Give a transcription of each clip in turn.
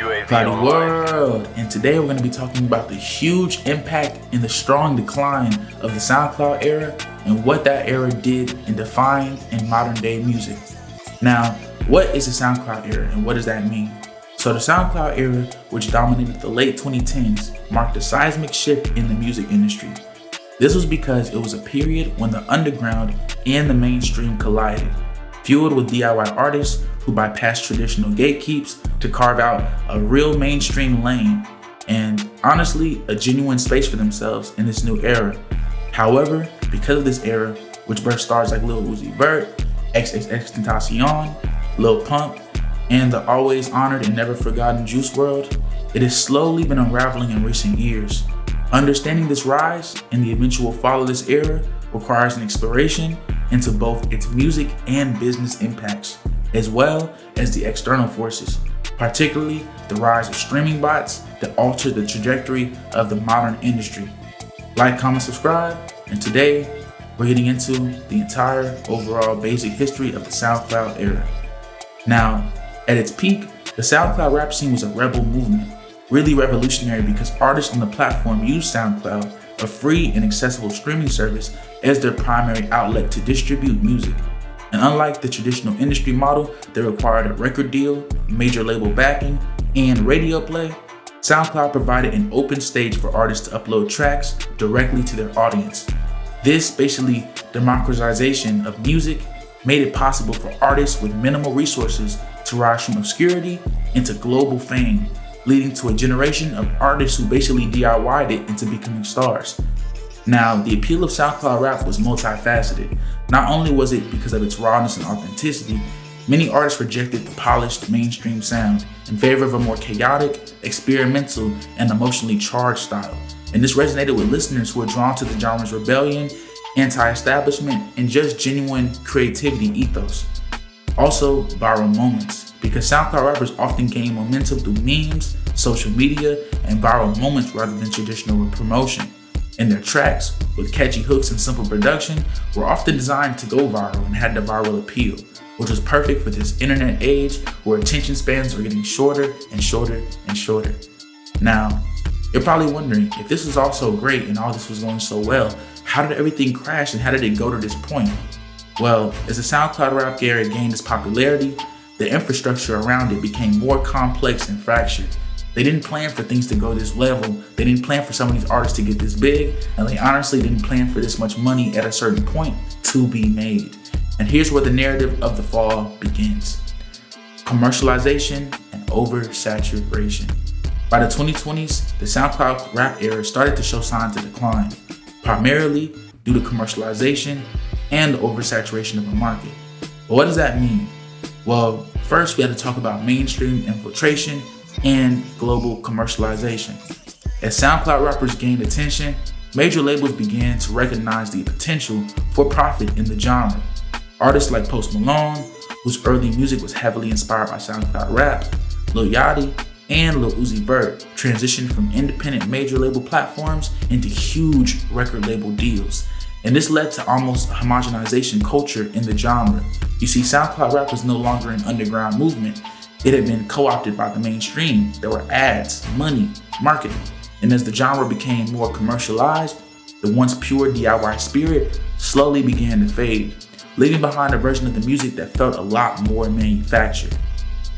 ClowdyWorld, and today we're going to be talking about the huge impact and the strong decline of the SoundCloud era and what that era did in defined in modern day music. Now, what is the SoundCloud era and what does that mean? So the SoundCloud era, which dominated the late 2010s, marked a seismic shift in the music industry. This was because it was a period when the underground and the mainstream collided, fueled with DIY artists who bypassed traditional gatekeeps to carve out a real mainstream lane and, honestly, a genuine space for themselves in this new era. However, because of this era, which birthed stars like Lil Uzi Vert, XXXTentacion, Lil Pump, and the always honored and never forgotten Juice WRLD, it has slowly been unraveling in recent years. Understanding this rise and the eventual fall of this era requires an exploration into both its music and business impacts, as well as the external forces, particularly the rise of streaming bots that alter the trajectory of the modern industry. Like, comment, subscribe, and today we're getting into the entire overall basic history of the SoundCloud era. Now, at its peak, the SoundCloud rap scene was a rebel movement, really revolutionary because artists on the platform used SoundCloud, a free and accessible streaming service, as their primary outlet to distribute music. And unlike the traditional industry model that required a record deal, major label backing, and radio play, SoundCloud provided an open stage for artists to upload tracks directly to their audience. This basically democratization of music made it possible for artists with minimal resources to rise from obscurity into global fame, leading to a generation of artists who basically DIY'd it into becoming stars. Now, the appeal of SoundCloud rap was multifaceted. Not only was it because of its rawness and authenticity, many artists rejected the polished mainstream sound in favor of a more chaotic, experimental, and emotionally charged style. And this resonated with listeners who were drawn to the genre's rebellion, anti-establishment, and just genuine creativity ethos. Also, viral moments, because SoundCloud rappers often gain momentum through memes, social media, and viral moments rather than traditional promotion. And their tracks, with catchy hooks and simple production, were often designed to go viral and had the viral appeal, which was perfect for this internet age where attention spans are getting shorter and shorter and shorter. Now, you're probably wondering, if this was all so great and all this was going so well, how did everything crash and how did it go to this point? Well, as the SoundCloud rap era gained its popularity, the infrastructure around it became more complex and fractured. They didn't plan for things to go this level, they didn't plan for some of these artists to get this big, and they honestly didn't plan for this much money at a certain point to be made. And here's where the narrative of the fall begins. Commercialization and oversaturation. By the 2020s, the SoundCloud rap era started to show signs of decline, primarily due to commercialization and oversaturation of the market. But what does that mean? Well, first we have to talk about mainstream infiltration and global commercialization. As SoundCloud rappers gained attention, major labels began to recognize the potential for profit in the genre. Artists like Post Malone, whose early music was heavily inspired by SoundCloud rap, Lil Yachty, and Lil Uzi Vert transitioned from independent major label platforms into huge record label deals. And this led to almost a homogenization culture in the genre. You see, SoundCloud rap was no longer an underground movement. It had been co-opted by the mainstream. There were ads, money, marketing. And as the genre became more commercialized, the once pure DIY spirit slowly began to fade, leaving behind a version of the music that felt a lot more manufactured.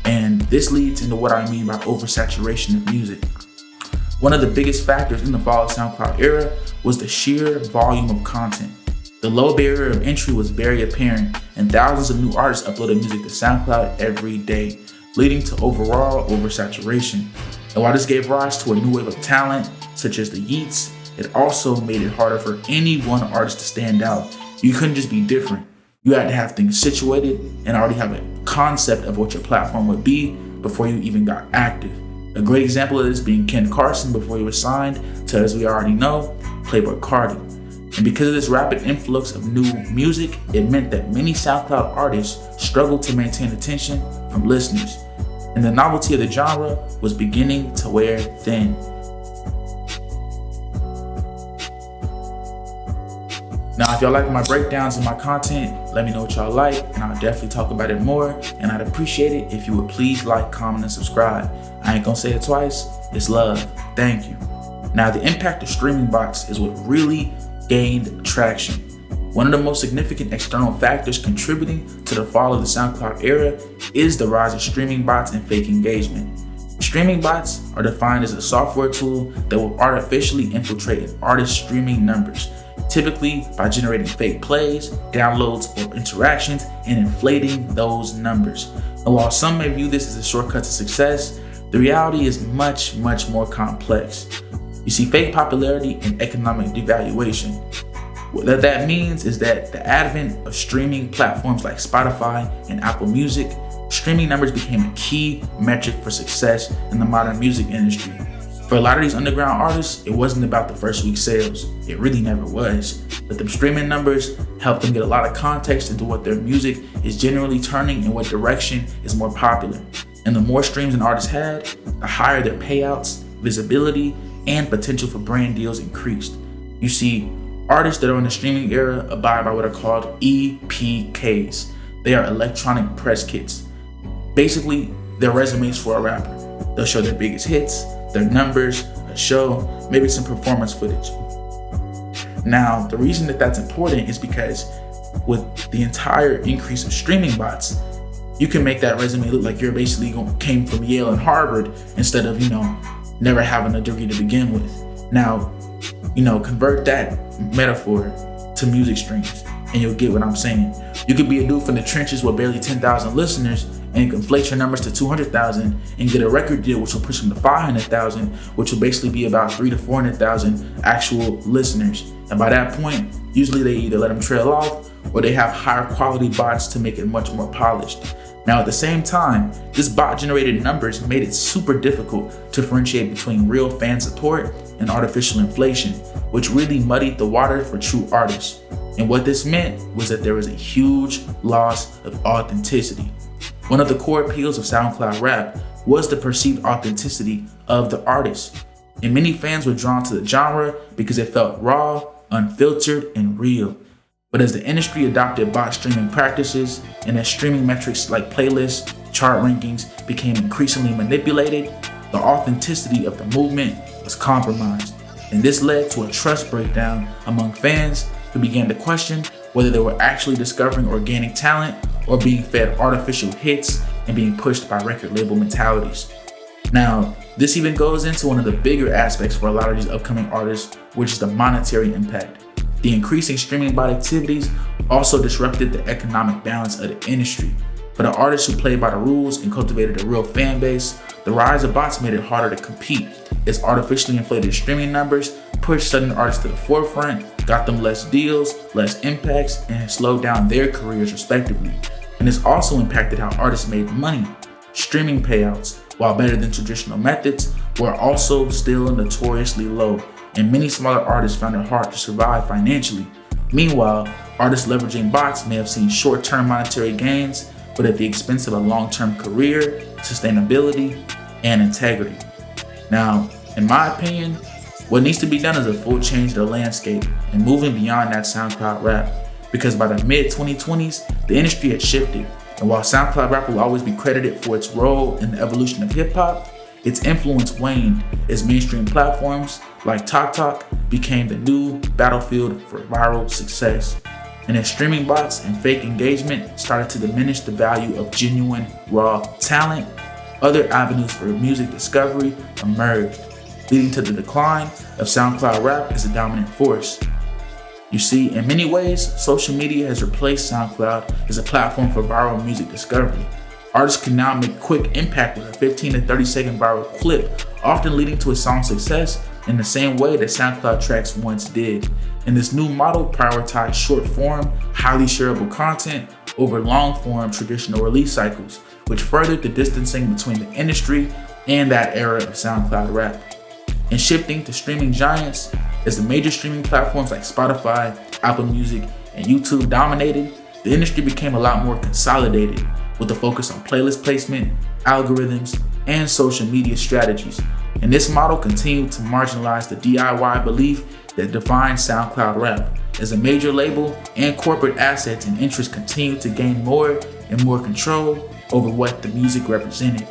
And this leads into what I mean by oversaturation of music. One of the biggest factors in the fall of SoundCloud era was the sheer volume of content. The low barrier of entry was very apparent, and thousands of new artists uploaded music to SoundCloud every day, leading to overall oversaturation. And while this gave rise to a new wave of talent, such as the Yeats, it also made it harder for any one artist to stand out. You couldn't just be different. You had to have things situated and already have a concept of what your platform would be before you even got active. A great example of this being Ken Carson before he was signed to, as we already know, Playboi Carti. And because of this rapid influx of new music, it meant that many SoundCloud artists struggled to maintain attention from listeners, and the novelty of the genre was beginning to wear thin. Now, if y'all like my breakdowns and my content, let me know what y'all like, and I'll definitely talk about it more, and I'd appreciate it if you would please like, comment, and subscribe. I I ain't gonna say it twice, it's love. Thank you. Now, the impact of streaming bots is what really gained traction. One of the most significant external factors contributing to the fall of the SoundCloud era is the rise of streaming bots and fake engagement. Streaming bots are defined as a software tool that will artificially infiltrate an artist's streaming numbers, typically by generating fake plays, downloads, or interactions and inflating those numbers. And while some may view this as a shortcut to success, the reality is much, much more complex. You see, fake popularity and economic devaluation. What that means is that the advent of streaming platforms like Spotify and Apple Music, streaming numbers became a key metric for success in the modern music industry. For a lot of these underground artists, it wasn't about the first week's sales. It really never was. But the streaming numbers helped them get a lot of context into what their music is generally turning and what direction is more popular. And the more streams an artist had, the higher their payouts, visibility, and potential for brand deals increased. You see, artists that are in the streaming era abide by what are called EPKs. They are electronic press kits. Basically, they're resumes for a rapper. They'll show their biggest hits, their numbers, a show, maybe some performance footage. Now, the reason that that's important is because with the entire increase of streaming bots, you can make that resume look like you're basically came from Yale and Harvard instead of, never having a degree to begin with. Now, convert that metaphor to music streams and you'll get what I'm saying. You could be a dude from the trenches with barely 10,000 listeners and conflate your numbers to 200,000 and get a record deal which will push them to 500,000, which will basically be about 300,000 to 400,000 actual listeners. And by that point, usually they either let them trail off or they have higher quality bots to make it much more polished. Now, at the same time, this bot-generated numbers made it super difficult to differentiate between real fan support and artificial inflation, which really muddied the water for true artists. And what this meant was that there was a huge loss of authenticity. One of the core appeals of SoundCloud rap was the perceived authenticity of the artist. And many fans were drawn to the genre because it felt raw, unfiltered, and real. But as the industry adopted bot streaming practices and as streaming metrics like playlists, chart rankings became increasingly manipulated, the authenticity of the movement was compromised. And this led to a trust breakdown among fans who began to question whether they were actually discovering organic talent or being fed artificial hits and being pushed by record label mentalities. Now, this even goes into one of the bigger aspects for a lot of these upcoming artists, which is the monetary impact. The increasing streaming bot activities also disrupted the economic balance of the industry. For the artists who played by the rules and cultivated a real fan base, the rise of bots made it harder to compete, as artificially inflated streaming numbers pushed certain artists to the forefront, got them less deals, less impacts, and slowed down their careers respectively. And this also impacted how artists made money. Streaming payouts, while better than traditional methods, were also still notoriously low, and many smaller artists found it hard to survive financially. Meanwhile, artists leveraging bots may have seen short-term monetary gains, but at the expense of a long-term career, sustainability, and integrity. Now, in my opinion, what needs to be done is a full change of the landscape and moving beyond that SoundCloud rap, because by the mid-2020s, the industry had shifted, and while SoundCloud rap will always be credited for its role in the evolution of hip-hop, its influence waned as mainstream platforms like TikTok became the new battlefield for viral success. And as streaming bots and fake engagement started to diminish the value of genuine, raw talent, other avenues for music discovery emerged, leading to the decline of SoundCloud rap as a dominant force. You see, in many ways, social media has replaced SoundCloud as a platform for viral music discovery. Artists can now make quick impact with a 15 to 30 second viral clip, often leading to a song's success in the same way that SoundCloud tracks once did. And this new model prioritized short form, highly shareable content over long form traditional release cycles, which furthered the distancing between the industry and that era of SoundCloud rap. And shifting to streaming giants, as the major streaming platforms like Spotify, Apple Music, and YouTube dominated, the industry became a lot more consolidated, with a focus on playlist placement, algorithms, and social media strategies. And this model continued to marginalize the DIY belief that defined SoundCloud rap, as a major label and corporate assets and interests continued to gain more and more control over what the music represented.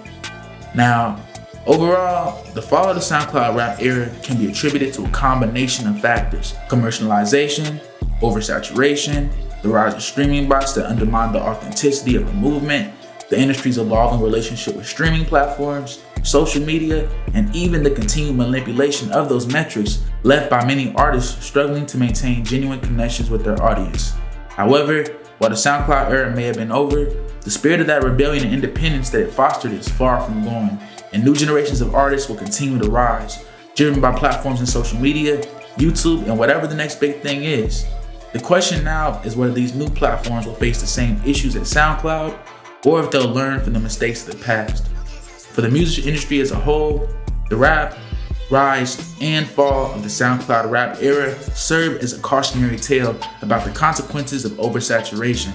Now, Overall, the fall of the SoundCloud rap era can be attributed to a combination of factors: commercialization, oversaturation, the rise of streaming bots that undermine the authenticity of the movement, the industry's evolving relationship with streaming platforms, social media, and even the continued manipulation of those metrics left by many artists struggling to maintain genuine connections with their audience. However, while the SoundCloud era may have been over, the spirit of that rebellion and independence that it fostered is far from gone, and new generations of artists will continue to rise, driven by platforms and social media, YouTube, and whatever the next big thing is. The question now is whether these new platforms will face the same issues as SoundCloud, or if they'll learn from the mistakes of the past. For the music industry as a whole, the rise, and fall of the SoundCloud rap era serve as a cautionary tale about the consequences of oversaturation,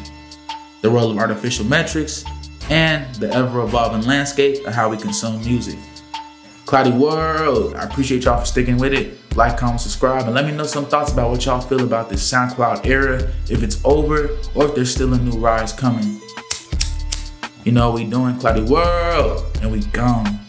the role of artificial metrics, and the ever-evolving landscape of how we consume music. ClowdyWorld, I appreciate y'all for sticking with it. Like, comment, subscribe, and let me know some thoughts about what y'all feel about this SoundCloud era, if it's over or if there's still a new rise coming. You know what we doing, ClowdyWorld, and we gone.